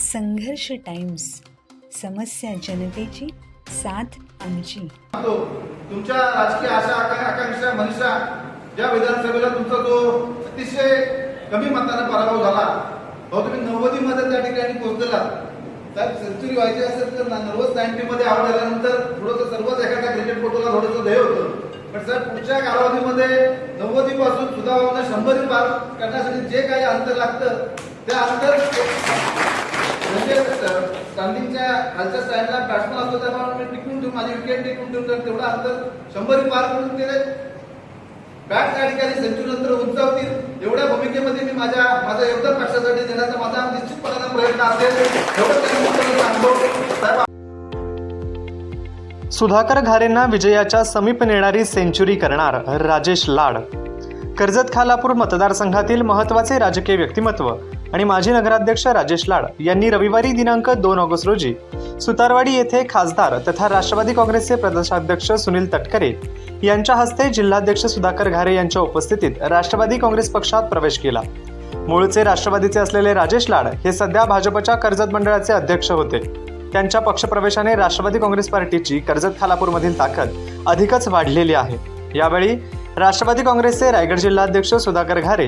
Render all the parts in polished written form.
संघर्ष टाइम्स, समस्या जनतेची, साथ आमची. तुमच्या राजकीय आशा आकांक्षा मनीषा ज्या विधानसभेला तुमचा जो अतिशय कमी मताने पराभव झाला, तुम्ही 90 मध्ये त्या ठिकाणी पोहोचलेला. साहेब सेंचुरी व्हायची असेल तर 90 मध्ये आउट झाल्यानंतर थोडंसं सर्वच एखाद्या क्रिकेटपटूला थोडंसं ध्येय होतं. पण साहेब पुढच्या कालावधीमध्ये 90 पासून सुद्धा 100 पार करण्यासाठी जे काही अंतर लागतं त्या अंतर म्हणजे स्टँडिंगच्या खालच्या स्टँडला बॅट्समन असतो त्यामुळे मी टिकून ठेवून माझी विकेट टिकून ठेवून तेवढं अंतर 100 पार करून केले. बॅट त्या ठिकाणी सेंचुरी नंतर उंचावतील एवढ्या भूमिकेमध्ये मी माझं योगदान पक्षासाठी देण्याचा माझा निश्चितपणाने प्रयत्न असेल एवढं त्यांनी सांगतो. सुधाकर घारेंना विजयाच्या समीप नेणारी सेंचुरी करणार राजेश लाड. कर्जत खालापूर मतदारसंघातील महत्त्वाचे राजकीय व्यक्तिमत्व आणि माजी नगराध्यक्ष राजेश लाड यांनी रविवारी दिनांक 2 ऑगस्ट रोजी सुतारवाडी येथे खासदार तथा राष्ट्रवादी काँग्रेसचे प्रदेशाध्यक्ष सुनील तटकरे यांच्या हस्ते जिल्हाध्यक्ष सुधाकर घारे यांच्या उपस्थितीत राष्ट्रवादी काँग्रेस पक्षात प्रवेश केला. मूळचे राष्ट्रवादीचे असलेले राजेश लाड हे सध्या भाजपच्या कर्जत मंडळाचे अध्यक्ष होते. त्यांच्या पक्षप्रवेशाने राष्ट्रवादी काँग्रेस पार्टीची कर्जत खालापूरमधील ताकद अधिकच वाढलेली आहे. यावेळी राष्ट्रवादी काँग्रेसचे रायगड जिल्हाध्यक्ष सुधाकर घारे,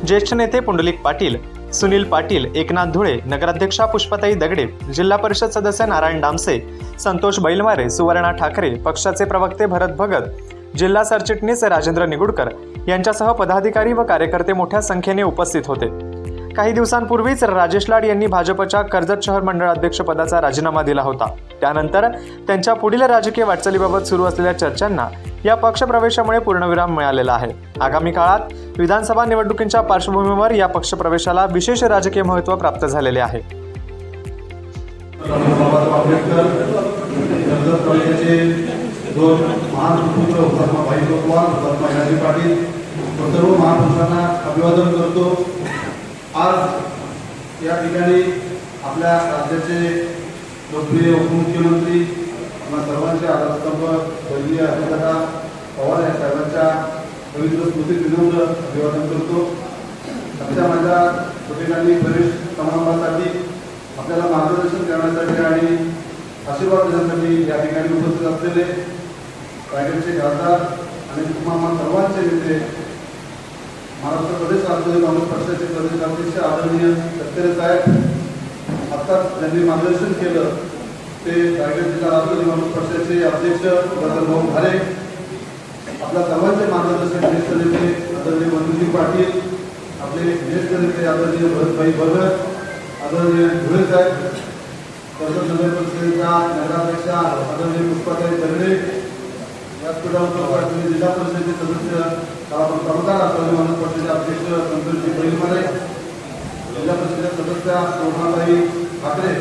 ज्येष्ठ नेते पुंडलिक पाटील, सुनील पाटील, एकनाथ धुळे, नगराध्यक्षा पुष्पाताई दगडे, जिल्हा परिषद सदस्य नारायण डामसे, संतोष बैलमारे, सुवर्णा ठाकरे, पक्षाचे प्रवक्ते भरत भगत, जिल्हा सरचिटणीस राजेंद्र निगुडकर यांच्यासह पदाधिकारी व कार्यकर्ते मोठ्या संख्येने उपस्थित होते. काही दिवसांपूर्वीच राजेश लाड यांनी भाजपच्या कर्जत शहर मंडळ अध्यक्षपदाचा राजीनामा दिला होता. त्यानंतर त्यांच्या पुढील राजकीय वाटचालीबाबत सुरू असलेल्या चर्चांना या पक्षप्रवेशामुळे पूर्णविराम मिळालेला आहे. आगामी काळात विधानसभा निवडणुकींच्या पार्श्वभूमीवर या पक्षप्रवेशाला विशेष राजकीय महत्त्व प्राप्त झालेले आहे. अभिवादन करतो. आज या ठिकाणी आपल्या राज्याचे लोकप्रिय उपमुख्यमंत्री आपल्या सर्वांचे आधारस्तंभ स्वर्गीय अजितदादा पवार या साहेबांच्या पवित्र स्मृतीदिनांक अभिवादन करतो. आजच्या माझ्या छोटेखानी प्रवेश समारंभासाठी आपल्याला मार्गदर्शन करण्यासाठी आणि आशीर्वाद देण्यासाठी या ठिकाणी उपस्थित असलेले रायगडचे खासदार आणि तुम्हा सर्वांचे नेते, महाराष्ट्र प्रदेश राष्ट्रवादी काँग्रेस पक्षाचे प्रदेश अध्यक्ष आदरणीय तटकरे साहेब, आत्ताच ज्यांनी मार्गदर्शन केलं ते रायगड जिल्हा राष्ट्रवादी काँग्रेस पक्षाचे अध्यक्ष भाऊ घारे, आपल्या सर्वांचे मार्गदर्शक ज्येष्ठ नेते आदरणीय पुंडलिक पाटील, आपले ज्येष्ठ नेते आदरणीय भरतभाई भगत, आदरणीय धुळे साहेब, कर्जत नगर परिषदेच्या नगराध्यक्षा आदरणीय पुष्पाताई दगडे, व्यासपीठावर जिल्हा परिषदेचे सदस्य प्रमुखार राष्ट्रवादी काँग्रेस पक्षाचे अध्यक्ष संतोषजी बैलमारे, जिल्हा परिषदेच्या सदस्या सोनाताई ठाकरे,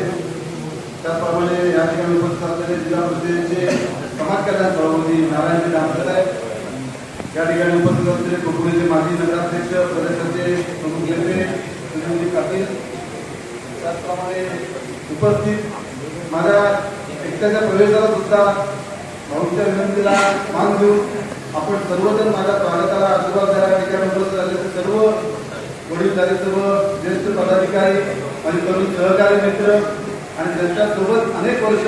त्याचप्रमाणे या ठिकाणी उपस्थित असलेले जिल्हा परिषदेचे समाज कल्याण सभापती नारायणजी डामसे साहेब, या ठिकाणी उपस्थित असलेले कोकणचे माजी नगराध्यक्ष प्रदेशाचे प्रमुख नेते सुनीलजी पाटील, त्याचप्रमाणे उपस्थित माझ्या एकट्याच्या प्रवेशाला सुद्धा भाऊच्या विनंतीला मान देऊन आपण सर्वजण माझ्या स्वागताला आशीर्वाद द्यायला ठिकाणी उपस्थित झालेले सर्व वडीलधारी, सर्व ज्येष्ठ पदाधिकारी आणि तरुण सहकारी मित्र आणि त्यांच्यासोबत अनेक वर्ष